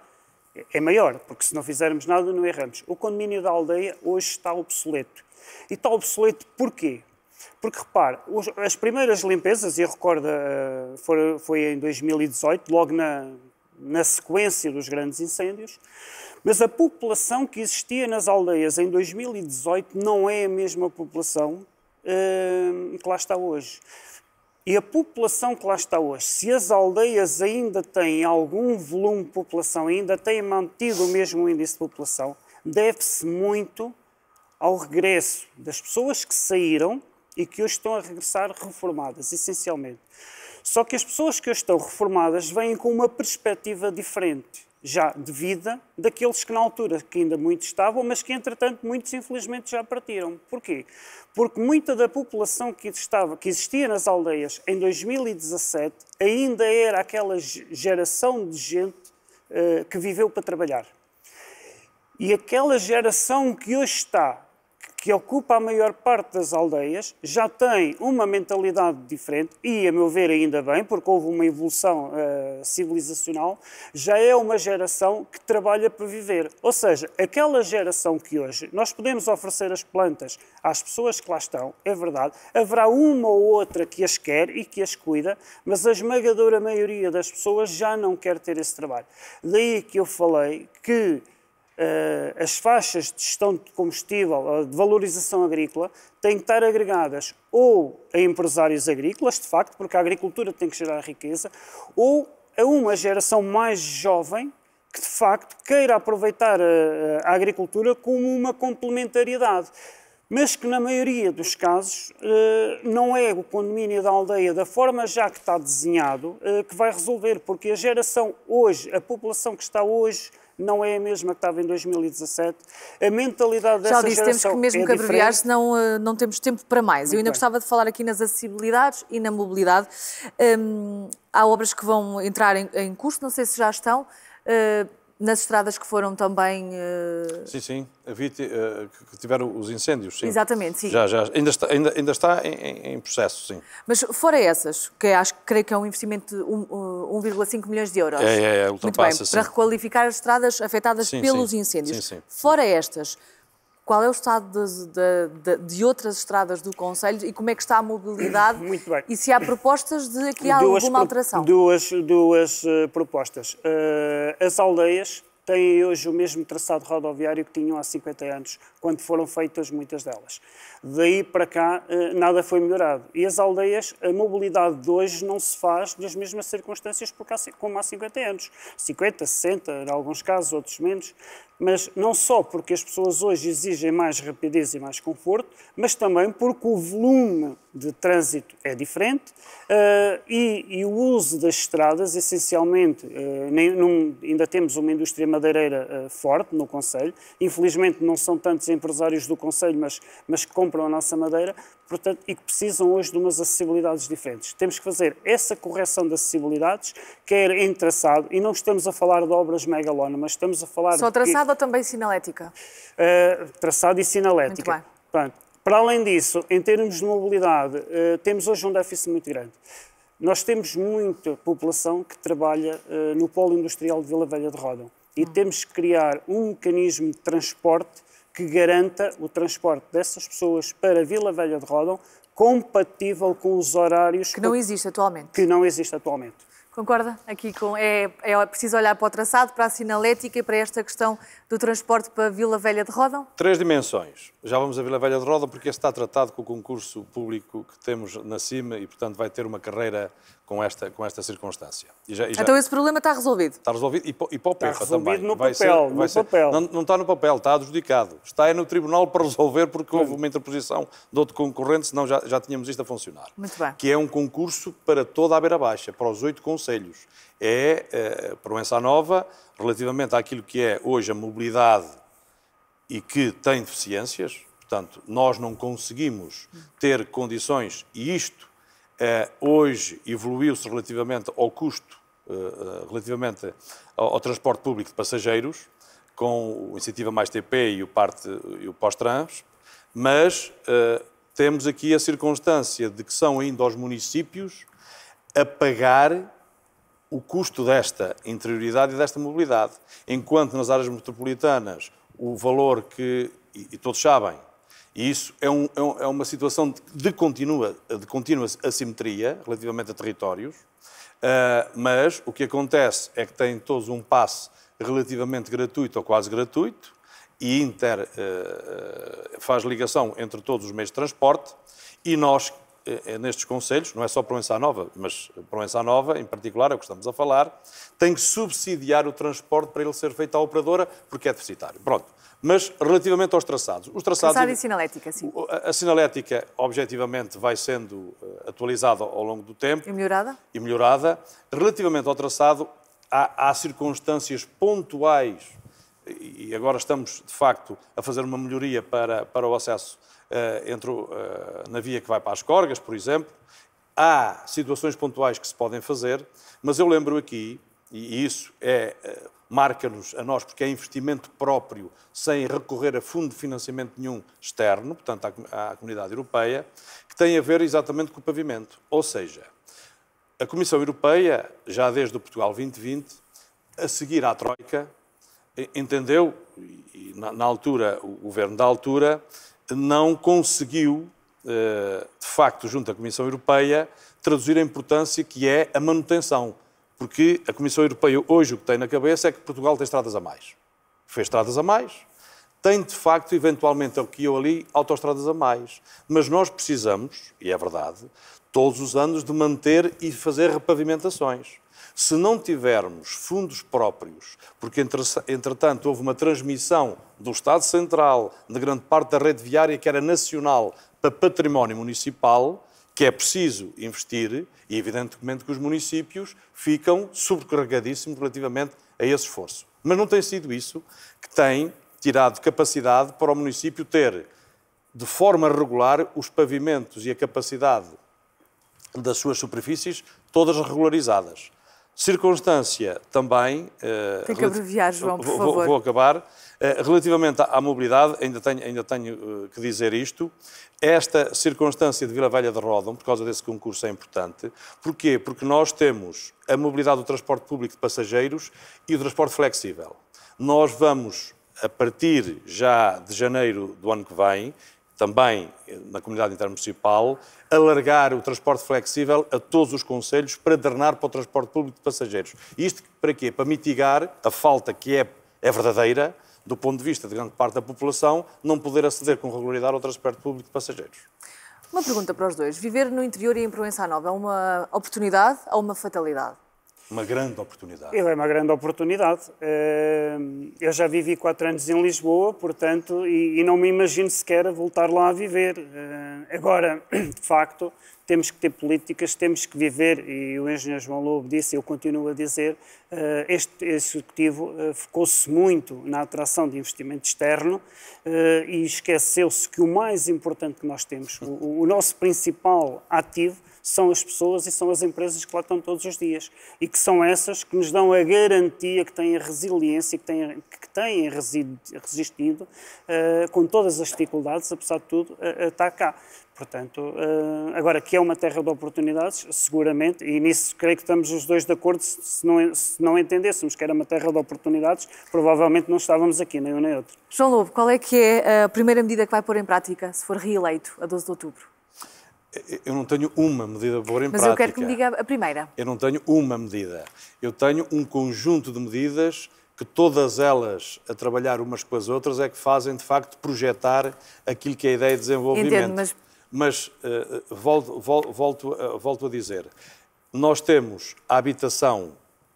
C: é maior, porque se não fizermos nada, não erramos. O condomínio da aldeia hoje está obsoleto. E está obsoleto porquê? Porque, repare, as primeiras limpezas, e eu recordo, foi em 2018, logo na sequência dos grandes incêndios, mas a população que existia nas aldeias em 2018 não é a mesma população que lá está hoje. E a população que lá está hoje, se as aldeias ainda têm algum volume de população, ainda têm mantido o mesmo índice de população, deve-se muito ao regresso das pessoas que saíram e que hoje estão a regressar reformadas, essencialmente. Só que as pessoas que hoje estão reformadas vêm com uma perspectiva diferente, já de vida, daqueles que na altura que ainda muitos estavam, mas que entretanto muitos infelizmente já partiram. Porquê? Porque muita da população que existia nas aldeias em 2017 ainda era aquela geração de gente que viveu para trabalhar. E aquela geração que hoje está, que ocupa a maior parte das aldeias, já tem uma mentalidade diferente, e a meu ver ainda bem, porque houve uma evolução civilizacional, já é uma geração que trabalha para viver. Ou seja, aquela geração que hoje nós podemos oferecer as plantas às pessoas que lá estão, é verdade, haverá uma ou outra que as quer e que as cuida, mas a esmagadora maioria das pessoas já não quer ter esse trabalho. Daí que eu falei que as faixas de gestão de combustível, de valorização agrícola, têm que estar agregadas ou a empresários agrícolas, de facto, porque a agricultura tem que gerar riqueza, ou a uma geração mais jovem que, de facto, queira aproveitar a agricultura como uma complementariedade. mas que na maioria dos casos não é o condomínio da aldeia, da forma já que está desenhado, que vai resolver, porque a geração hoje, a população que está hoje, não é a mesma que estava em 2017. A mentalidade dessa
A: já disse,
C: geração
A: temos que mesmo que abreviar, senão não temos tempo para mais. Eu ainda
C: bem.
A: gostava de falar aqui nas acessibilidades e na mobilidade. Há obras que vão entrar em curso, não sei se já estão, nas estradas que foram também...
B: Sim. Que tiveram os incêndios, sim.
A: Exatamente, sim.
B: Já. Ainda está em processo, sim.
A: Mas fora essas, que creio que é um investimento de 1,5 milhões de euros.
B: Ultrapassa,
A: muito bem,
B: sim.
A: para requalificar as estradas afetadas pelos incêndios.
B: Sim.
A: Fora estas, qual é o estado de outras estradas do concelho e como é que está a mobilidade?
C: Muito bem.
A: E se há propostas de aqui alguma alteração?
C: Duas propostas. As aldeias têm hoje o mesmo traçado rodoviário que tinham há 50 anos, quando foram feitas muitas delas. Daí para cá, nada foi melhorado. E as aldeias, a mobilidade de hoje não se faz nas mesmas circunstâncias como há 50 anos. 50, 60, em alguns casos, outros menos. Mas não só porque as pessoas hoje exigem mais rapidez e mais conforto, mas também porque o volume de trânsito é diferente e o uso das estradas, essencialmente, ainda temos uma indústria madeireira forte no concelho. Infelizmente não são tantos empresários do concelho, mas que compram a nossa madeira, portanto, e que precisam hoje de umas acessibilidades diferentes. Temos que fazer essa correção de acessibilidades, quer em traçado, e não estamos a falar de obras megalómanas, estamos a falar
A: só traçado ou também sinalética?
C: Traçado e sinalética.
A: Muito bem.
C: Portanto, para além disso, em termos de mobilidade, temos hoje um déficit muito grande. Nós temos muita população que trabalha no polo industrial de Vila Velha de Ródão e temos que criar um mecanismo de transporte que garanta o transporte dessas pessoas para Vila Velha de Ródão compatível com os horários...
A: Que não existe atualmente.
C: Que não existe atualmente.
A: Concorda? Aqui é preciso olhar para o traçado, para a sinalética e para esta questão do transporte para Vila Velha de Ródão?
B: 3 dimensões. Já vamos a Vila Velha de Ródão porque este está tratado com o concurso público que temos na CIMA e, portanto, vai ter uma carreira com esta circunstância.
A: Então esse problema está resolvido?
B: Está resolvido e para o PEFA
C: está resolvido
B: também.
C: No papel.
B: Não está no papel, está adjudicado. Está no tribunal para resolver porque houve uma interposição de outro concorrente, senão já tínhamos isto a funcionar.
A: Muito bem.
B: Que é um concurso para toda a Beira Baixa, para os 8 concelhos. É Proença Nova, relativamente àquilo que é hoje a mobilidade e que tem deficiências. Portanto, nós não conseguimos ter condições, e isto hoje evoluiu-se relativamente ao custo, relativamente ao transporte público de passageiros, com o Iniciativa Mais TP e o pós-trans, mas temos aqui a circunstância de que são ainda os municípios a pagar o custo desta interioridade e desta mobilidade, enquanto nas áreas metropolitanas o valor que, e todos sabem, e isso é uma situação de contínua assimetria relativamente a territórios, mas o que acontece é que têm todos um passe relativamente gratuito ou quase gratuito e faz ligação entre todos os meios de transporte e nós, nestes concelhos, não é só Proença Nova, mas Proença Nova, em particular, é o que estamos a falar, tem que subsidiar o transporte para ele ser feito à operadora porque é deficitário. Pronto. Mas, relativamente aos traçados...
A: Traçado e sinalética, sim.
B: A sinalética, objetivamente, vai sendo atualizada ao longo do tempo.
A: E melhorada.
B: Relativamente ao traçado, há circunstâncias pontuais, e agora estamos, de facto, a fazer uma melhoria para o acesso na via que vai para as Corgas, por exemplo. Há situações pontuais que se podem fazer, mas eu lembro aqui, e isso marca-nos a nós, porque é investimento próprio, sem recorrer a fundo de financiamento nenhum externo, portanto, à Comunidade Europeia, que tem a ver exatamente com o pavimento. Ou seja, a Comissão Europeia, já desde o Portugal 2020, a seguir à Troika, entendeu, e na altura, o governo da altura, não conseguiu, de facto, junto à Comissão Europeia, traduzir a importância que é a manutenção. Porque a Comissão Europeia hoje o que tem na cabeça é que Portugal tem estradas a mais. Fez estradas a mais, tem de facto, eventualmente, aqui ou ali, autoestradas a mais. Mas nós precisamos, e é verdade, todos os anos de manter e fazer repavimentações. Se não tivermos fundos próprios, porque entretanto houve uma transmissão do Estado Central de grande parte da rede viária que era nacional para património municipal, que é preciso investir, e evidentemente que os municípios ficam sobrecarregadíssimos relativamente a esse esforço. Mas não tem sido isso que tem tirado capacidade para o município ter, de forma regular, os pavimentos e a capacidade das suas superfícies todas regularizadas. Circunstância também...
A: Tem que abreviar, João, por favor.
B: Vou acabar. Relativamente à mobilidade, ainda tenho que dizer isto. Esta circunstância de Vila Velha de Ródão, por causa desse concurso, é importante. Porquê? Porque nós temos a mobilidade do transporte público de passageiros e o transporte flexível. Nós vamos, a partir já de janeiro do ano que vem, também na comunidade intermunicipal, alargar o transporte flexível a todos os concelhos para drenar para o transporte público de passageiros. Isto para quê? Para mitigar a falta que é verdadeira, do ponto de vista de grande parte da população, não poder aceder com regularidade ao transporte público de passageiros.
A: Uma pergunta para os dois. Viver no interior e em Proença Nova é uma oportunidade ou uma fatalidade?
B: Uma grande oportunidade.
C: É uma grande oportunidade. Eu já vivi 4 anos em Lisboa, portanto, e não me imagino sequer voltar lá a viver. Agora, de facto, temos que ter políticas, temos que viver, e o engenheiro João Lobo disse, e eu continuo a dizer, este Executivo focou-se muito na atração de investimento externo e esqueceu-se que o mais importante que nós temos, o nosso principal ativo, são as pessoas e são as empresas que lá estão todos os dias. E que são essas que nos dão a garantia, que têm a resiliência, que têm resistido com todas as dificuldades, apesar de tudo, está cá. Portanto, agora que é uma terra de oportunidades, seguramente, e nisso creio que estamos os dois de acordo, se não entendêssemos que era uma terra de oportunidades, provavelmente não estávamos aqui, nem um nem outro.
A: João Lobo, qual é que é a primeira medida que vai pôr em prática, se for reeleito, a 12 de outubro?
B: Eu não tenho uma medida para pôr em prática.
A: Mas eu quero que me diga a primeira.
B: Eu não tenho uma medida. Eu tenho um conjunto de medidas que todas elas, a trabalhar umas com as outras, é que fazem, de facto, projetar aquilo que é a ideia de desenvolvimento.
A: Entendo,
B: mas volto a dizer, nós temos a habitação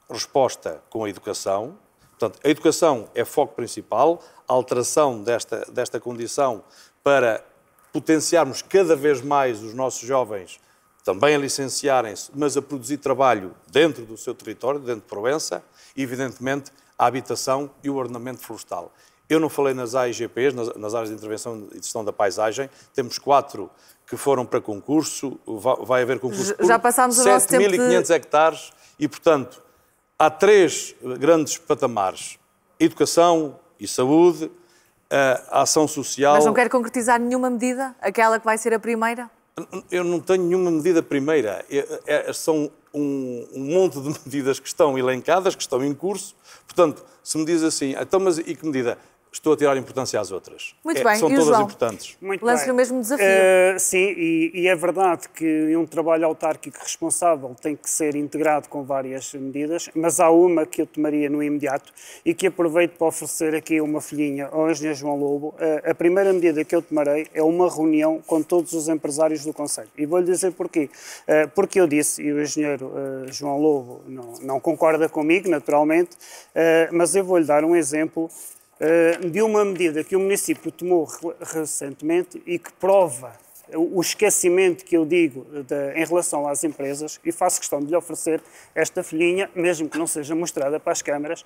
B: resposta com a educação. Portanto, a educação é foco principal, a alteração desta condição para potenciarmos cada vez mais os nossos jovens também a licenciarem-se, mas a produzir trabalho dentro do seu território, dentro de Proença, e, evidentemente, a habitação e o ordenamento florestal. Eu não falei nas AIGPs, nas áreas de intervenção e gestão da paisagem, temos 4 que foram para concurso, vai haver concurso por 7.500 hectares e, portanto, há 3 grandes patamares, educação e saúde, a ação social...
A: Mas não quer concretizar nenhuma medida? Aquela que vai ser a primeira?
B: Eu não tenho nenhuma medida primeira. São um monte de medidas que estão elencadas, que estão em curso. Portanto, se me diz assim, então, mas e que medida? Estou a tirar importância às outras.
A: Muito bem.
B: São todas importantes.
A: Lance-lhe o mesmo desafio.
C: Sim, e é verdade que um trabalho autárquico responsável tem que ser integrado com várias medidas, mas há uma que eu tomaria no imediato e que aproveito para oferecer aqui uma folhinha ao engenheiro João Lobo. A primeira medida que eu tomarei é uma reunião com todos os empresários do Conselho. E vou-lhe dizer porquê. Porque eu disse, e o engenheiro João Lobo não concorda comigo, naturalmente, mas eu vou-lhe dar um exemplo de uma medida que o município tomou recentemente e que prova o esquecimento que eu digo em relação às empresas, e faço questão de lhe oferecer esta folhinha, mesmo que não seja mostrada para as câmaras,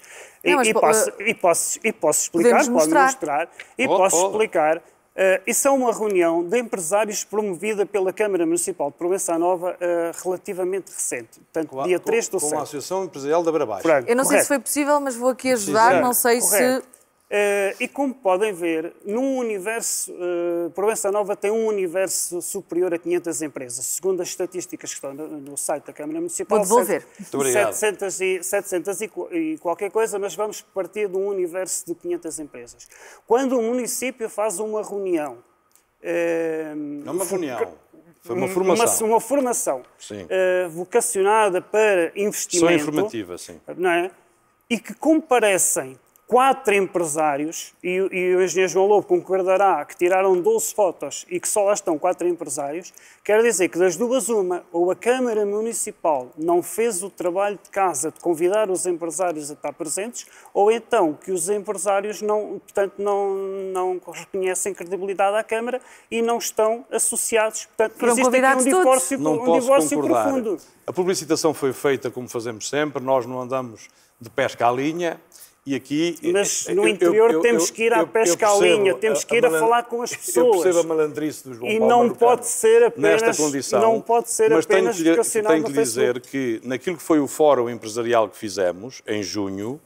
C: posso explicar, pode mostrar, e posso explicar. Isso é uma reunião de empresários promovida pela Câmara Municipal de Proença Nova relativamente recente, portanto, dia 3 do 7.
B: Com a Associação Empresarial da Beira Baixa.
A: Eu não sei se foi possível, mas vou aqui ajudar, não sei se...
C: E como podem ver, num universo, Proença Nova tem um universo superior a 500 empresas. Segundo as estatísticas que estão no site da Câmara Municipal,
A: vou devolver.
C: 700 e qualquer coisa, mas vamos partir de um universo de 500 empresas. Quando o município faz uma reunião...
B: Não uma reunião. Foi uma formação.
C: Uma formação vocacionada para investimento.
B: Só informativa, sim.
C: Não é? E que comparecem 4 empresários, e o engenheiro João Lobo concordará que tiraram 12 fotos e que só lá estão 4 empresários, quer dizer que das duas uma, ou a Câmara Municipal não fez o trabalho de casa de convidar os empresários a estar presentes, ou então que os empresários não reconhecem credibilidade à Câmara e não estão associados. Portanto,
A: foram
C: existe aqui um divórcio profundo.
B: A publicitação foi feita como fazemos sempre, nós não andamos de pesca à linha. E aqui,
C: mas no interior temos que ir à pesca à linha, temos que ir a falar com as pessoas.
B: Eu percebo a malandrice do João
C: e
B: Paulo
C: não pode ser apenas
B: nesta condição,
C: não pode ser
B: mas
C: apenas
B: tenho
C: vocacionado
B: que lhe dizer que naquilo que foi o fórum empresarial que fizemos em junho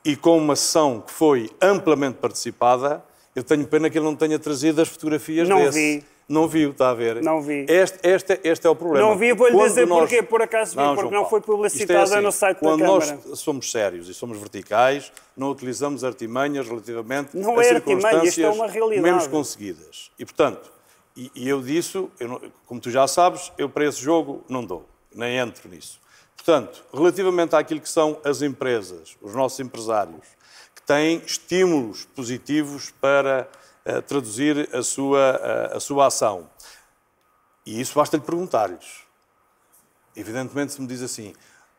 B: e com uma sessão que foi amplamente participada, eu tenho pena que ele não tenha trazido as fotografias desse. Não viu, está a ver?
C: Não vi.
B: Este é o problema.
C: Não vi, vou-lhe dizer porquê, por acaso vi, porque não foi publicitada no site da Câmara.
B: Quando nós somos sérios e somos verticais, não utilizamos artimanhas relativamente a circunstâncias
C: isto é uma realidade.
B: menos conseguidas. E, portanto, eu disso, como tu já sabes, eu para esse jogo não dou, nem entro nisso. Portanto, relativamente àquilo que são as empresas, os nossos empresários, que têm estímulos positivos para traduzir a sua ação. E isso basta-lhe perguntar-lhes. Evidentemente, se me diz assim,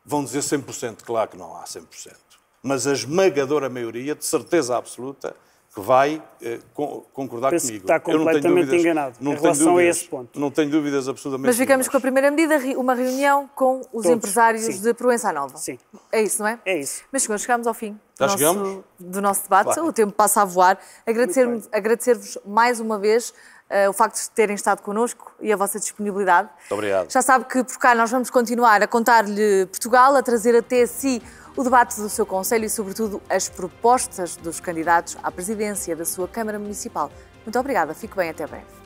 B: vão dizer 100%, claro que não há 100%. Mas a esmagadora maioria, de certeza absoluta, que vai concordar
C: Penso
B: comigo.
C: Que está completamente enganado em relação a esse ponto.
B: Não tenho dúvidas absolutamente.
A: Mas ficamos com a primeira medida, uma reunião com os empresários de Proença Nova.
C: Sim.
A: É isso, não é?
C: É isso.
A: Mas, senhores, chegamos ao fim do nosso debate.
B: Claro.
A: O tempo passa a voar. Agradecer-vos mais uma vez o facto de terem estado connosco e a vossa disponibilidade.
B: Muito obrigado.
A: Já sabe que por cá nós vamos continuar a contar-lhe Portugal, a trazer até si o debate do seu Conselho e, sobretudo, as propostas dos candidatos à presidência da sua Câmara Municipal. Muito obrigada. Fique bem. Até breve.